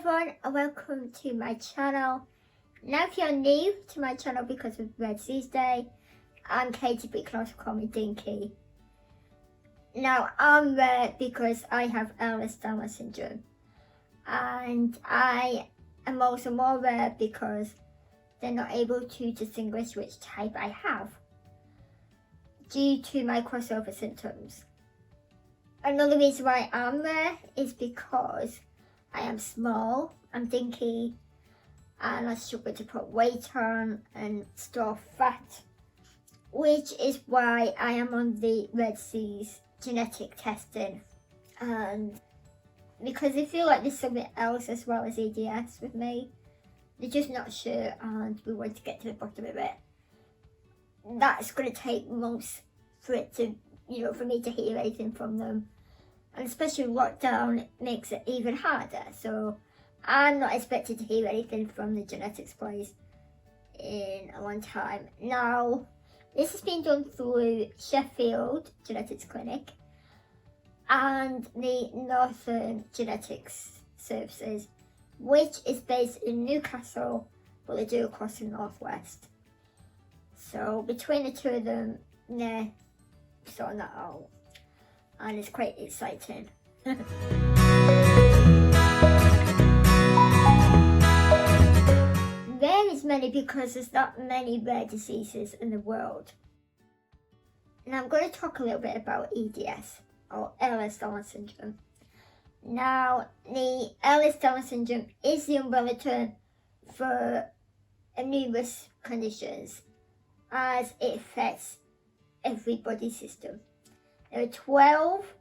everyone and welcome to my channel. Now if you're new to my channel because of Red Seas Day, I'm Katie but you can also call me Dinky. Now I'm rare because I have Ehlers-Danlos syndrome, and I am also more rare because they're not able to distinguish which type I have due to my crossover symptoms. Another reason why I'm rare is because I am small, I'm dinky, and I struggle to put weight on and store fat, which is why I am on the Red Seas genetic testing. And because they feel like there's something else as well as EDS with me, they're just not sure and we want to get to the bottom of it. That's going to take months for it to, for me to hear anything from them. And especially lockdown makes it even harder. So I'm not expected to hear anything from the genetics place in a long time. Now, this has been done through Sheffield Genetics Clinic and the Northern Genetics Services, which is based in Newcastle, but they do across the northwest. So between the two of them, they're sorting that out. And it's quite exciting. Rare is many because there's not many rare diseases in the world. Now I'm going to talk a little bit about EDS, or Ehlers-Danlos syndrome. Now, the Ehlers-Danlos syndrome is the umbrella term for numerous conditions, as it affects every body system. There are 12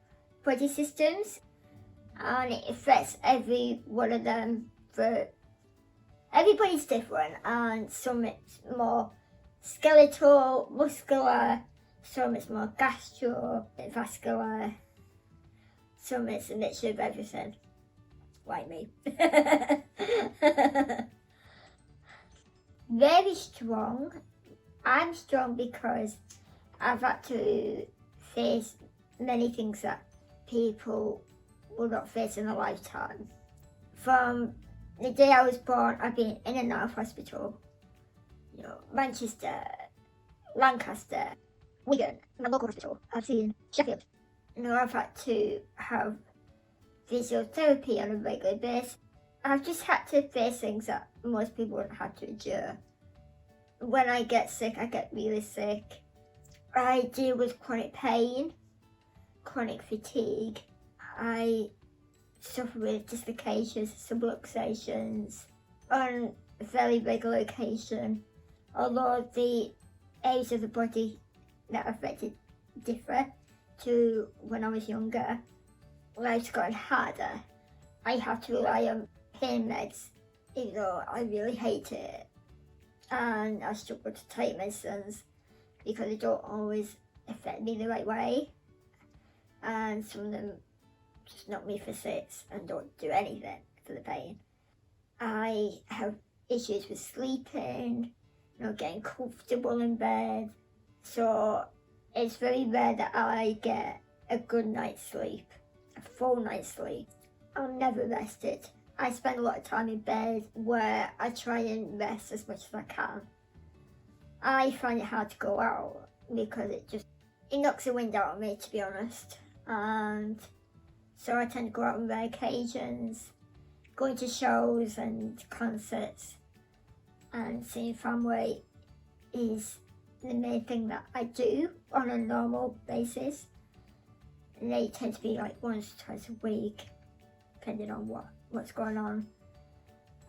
body systems and it affects every one of them. Everybody's different, and some it's more skeletal, muscular, some it's more gastrovascular, some it's a mixture of everything, like me. Very strong. I'm strong because I've had to face many things that people will not face in a lifetime. From the day I was born, I've been in and out of hospital. Manchester, Lancaster, Wigan, my local hospital. I've seen Sheffield. I've had to have physiotherapy on a regular basis. I've just had to face things that most people wouldn't have to endure. When I get sick, I get really sick. I deal with chronic pain, chronic fatigue. I suffer with dislocations, subluxations on a very regular occasion. Although the areas of the body that are affected differ to when I was younger, life's gotten harder. I have to rely on pain meds, even though I really hate it. And I struggle to take medicines because they don't always affect me the right way, and some of them just knock me for six and don't do anything for the pain. I have issues with sleeping, getting comfortable in bed, so it's very rare that I get a good night's sleep, a full night's sleep. I'm never rested. I spend a lot of time in bed where I try and rest as much as I can. I find it hard to go out because it knocks the wind out of me, to be honest. And so I tend to go out on rare occasions, going to shows and concerts and seeing family is the main thing that I do on a normal basis. And they tend to be like once or twice a week, depending on what's going on.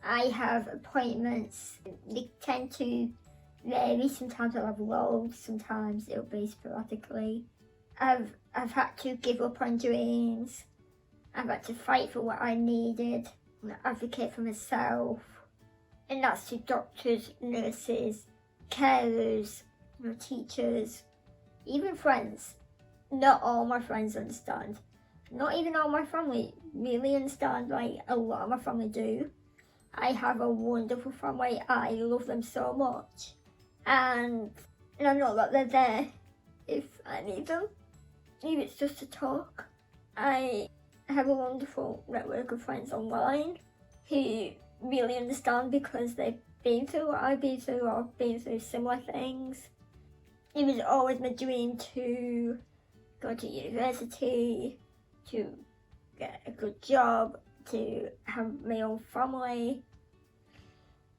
I have appointments. They tend to vary. Sometimes I'll have loads, sometimes it'll be sporadically. I've had to give up on dreams. I've had to fight for what I needed, advocate for myself. And that's to doctors, nurses, carers, teachers, even friends. Not all my friends understand. Not even all my family really understand, like a lot of my family do. I have a wonderful family. I love them so much. And I know that they're there if I need them. Even if it's just to talk. I have a wonderful network of friends online. who really understand because they've been through what I've been through or been through similar things. It was always my dream to go to university, to get a good job, to have my own family,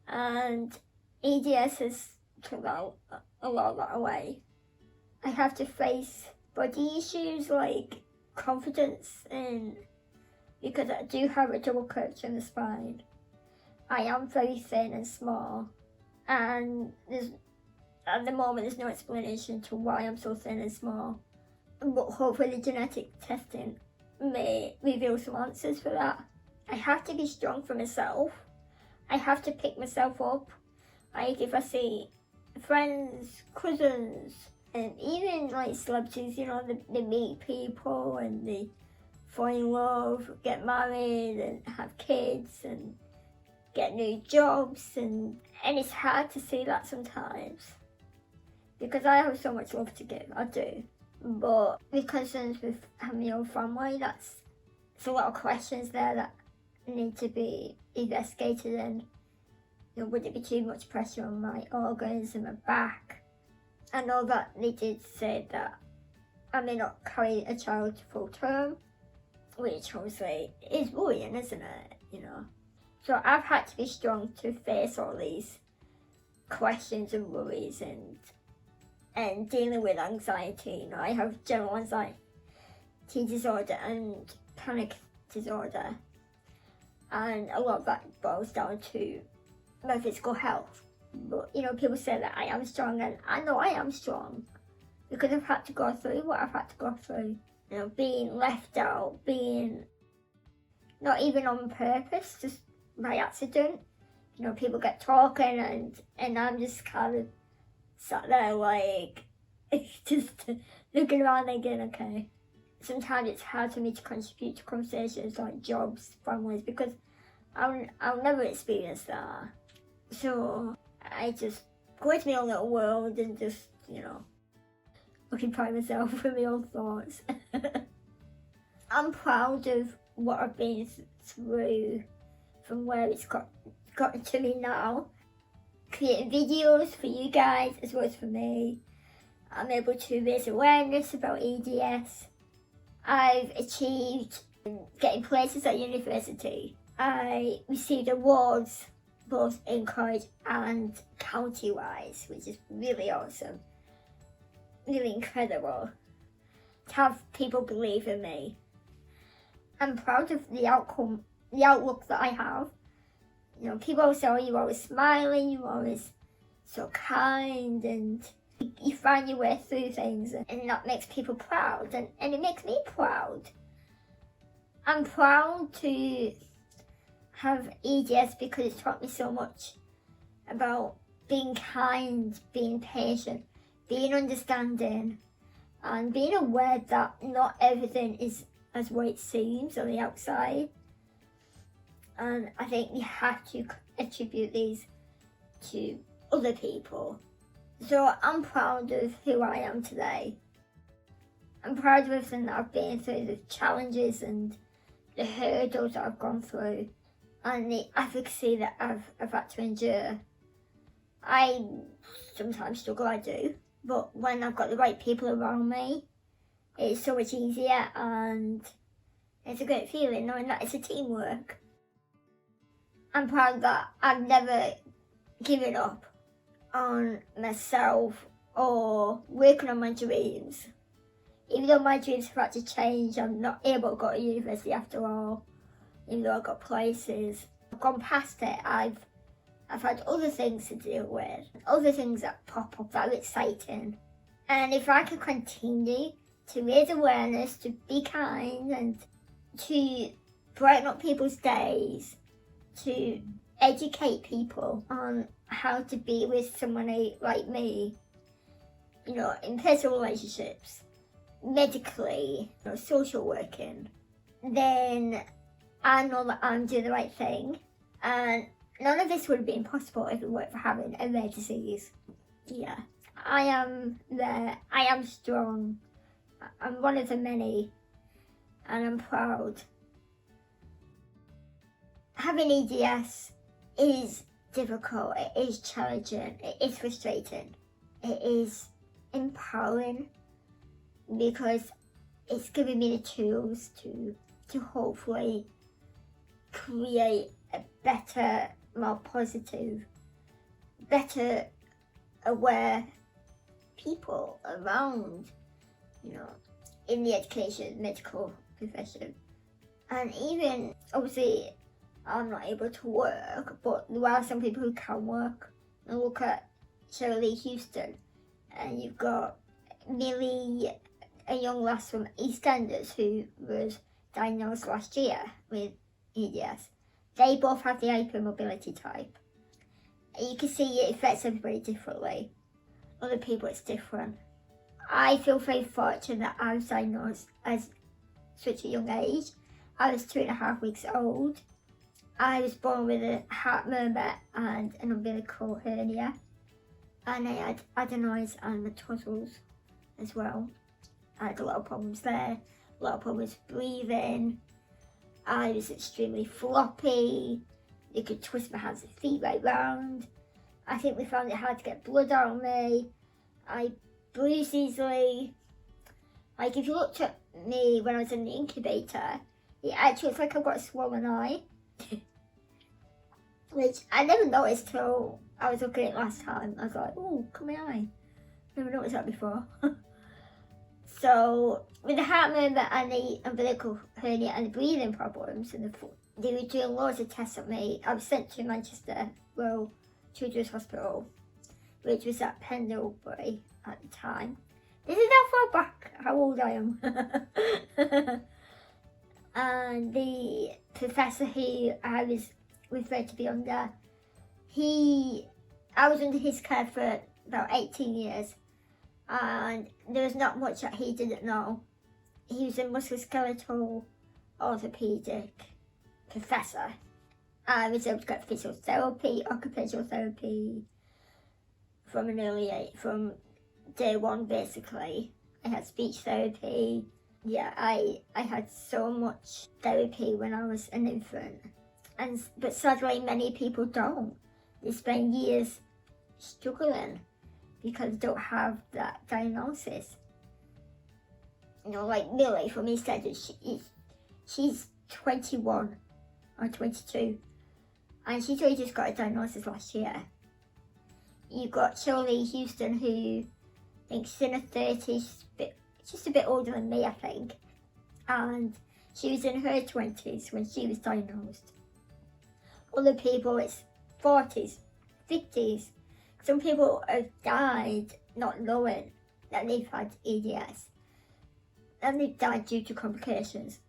and EDS has took a lot of that away. I have to face body issues like confidence, and because I do have a double curvature in the spine, I am very thin and small, and at the moment there's no explanation to why I'm so thin and small, but hopefully the genetic testing may reveal some answers for that. I have to be strong for myself. I have to pick myself up. Like if I see friends, cousins, and even like celebrities, you know, they meet people and they fall in love, get married and have kids and get new jobs, and it's hard to see that sometimes because I have so much love to give, I do. But the concerns with having your own family, there's a lot of questions there that need to be investigated, and you know, would it be too much pressure on my organs and my back? I know that they did say that I may not carry a child full term, which obviously is worrying, isn't it? You know, so I've had to be strong to face all these questions and worries and dealing with anxiety. You know, I have general anxiety disorder and panic disorder, and a lot of that boils down to my physical health. But you know, people say that I am strong, and I know I am strong because I've had to go through what I've had to go through. You know, being left out, being not even on purpose, just by accident. You know, people get talking and I'm just kind of sat there like just looking around thinking, okay. Sometimes it's hard for me to contribute to conversations like jobs, families, because I'll never experience that. So I just go into my own little world and just, you know, occupy myself with my own thoughts. I'm proud of what I've been through from where it's gotten to me now. Creating videos for you guys as well as for me. I'm able to raise awareness about EDS. I've achieved getting places at university. I received awards both in college and county-wise, which is really awesome. Really incredible to have people believe in me. I'm proud of the outlook that I have. You know, people always say, oh, you're always smiling, you're always so kind, and you find your way through things, and that makes people proud, and it makes me proud. I'm proud to have EDS because it's taught me so much about being kind, being patient, being understanding, and being aware that not everything is as what it seems on the outside. And I think you have to attribute these to other people. So I'm proud of who I am today. I'm proud of everything that I've been through, the challenges and the hurdles that I've gone through, and the advocacy that I've had to endure. I sometimes struggle, I do, but when I've got the right people around me, it's so much easier, and it's a great feeling knowing that it's a teamwork. I'm proud that I've never given up on myself or working on my dreams. Even though my dreams have had to change, I'm not able to go to university after all. Even though I've got places, I've gone past it. I've had other things to deal with, other things that pop up that are exciting. And if I can continue to raise awareness, to be kind, and to brighten up people's days, to educate people on how to be with someone like me, you know, in personal relationships, medically, you know, social working, then I know that I'm doing the right thing. And none of this would have been possible if it weren't for having a rare disease. Yeah, I am there, I am strong, I'm one of the many, and I'm proud. having EDS is difficult, it is challenging, it is frustrating, it is empowering, because it's giving me the tools to hopefully create a better, more positive, better aware people around, in the education, medical profession. And even, obviously, I'm not able to work, but there are some people who can work. And look at Shirley Houston, and you've got Millie, a young lass from EastEnders who was diagnosed last year with EDS. They both have the hypermobility type. And you can see it affects everybody differently. Other people it's different. I feel very fortunate that I was diagnosed at such a young age. I was 2.5 weeks old. I was born with a heart murmur and an umbilical hernia. And I had adenoids and metastles as well. I had a lot of problems there, a lot of problems breathing. I was extremely floppy. You could twist my hands and feet right round. I think we found it hard to get blood out of me. I bruise easily. Like, if you looked at me when I was in the incubator, it actually looks like I've got a swollen eye. Which I never noticed till I was looking at it last time. I was like, oh, come my eye. Never noticed that before. So, with the heart murmur and the umbilical hernia and the breathing problems, they were doing loads of tests on me. I was sent to Manchester Royal Children's Hospital, which was at Pendlebury at the time. This is how far back, how old I am. And the professor who I was referred to be under, I was under his care for about 18 years. And there was not much that he didn't know. He was a musculoskeletal orthopedic professor. I was able to get physiotherapy, occupational therapy from day one basically. I had speech therapy. Yeah, I had so much therapy when I was an infant. But sadly many people don't. They spend years struggling because they don't have that diagnosis. Like Millie from EastEnders, she's 21 or 22, and she's only just got a diagnosis last year. You've got Shirley Houston, who I think she's in her 30s, just a bit older than me, I think, and she was in her 20s when she was diagnosed. Other people, it's 40s, 50s. Some people have died not knowing that they've had EDS. And they've died due to complications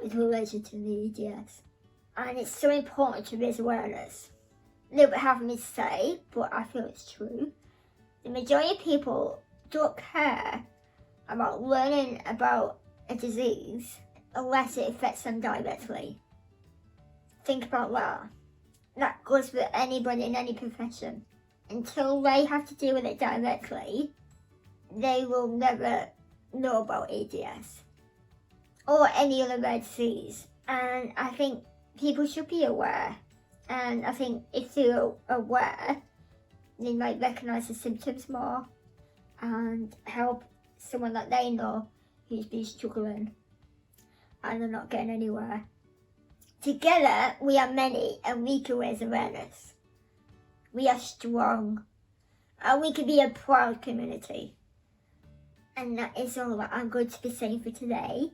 with relation to the EDS. And it's so important to raise awareness. A little bit hard for me to say, but I feel it's true. The majority of people don't care about learning about a disease unless it affects them directly. Think about that. That goes for anybody in any profession. Until they have to deal with it directly, they will never know about EDS or any other rare disease. And I think people should be aware. And I think if they're aware, they might recognise the symptoms more and help someone that they know who's been struggling and they're not getting anywhere. Together, we are many and we can raise awareness. We are strong, and we can be a proud community. And that is all that I'm going to be saying for today.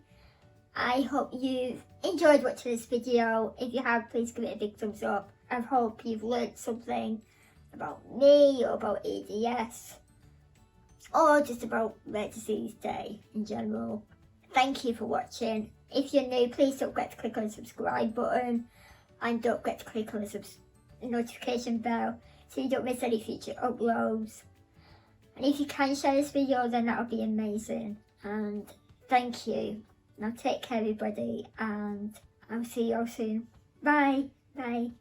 I hope you've enjoyed watching this video. If you have, please give it a big thumbs up. I hope you've learned something about me or about EDS or just about Rare Disease Day in general. Thank you for watching. If you're new, please don't forget to click on the subscribe button and don't forget to click on the notification bell so you don't miss any future uploads. And if you can share this video, then that would be amazing. And thank you. Now take care everybody, and I'll see you all soon. Bye. Bye.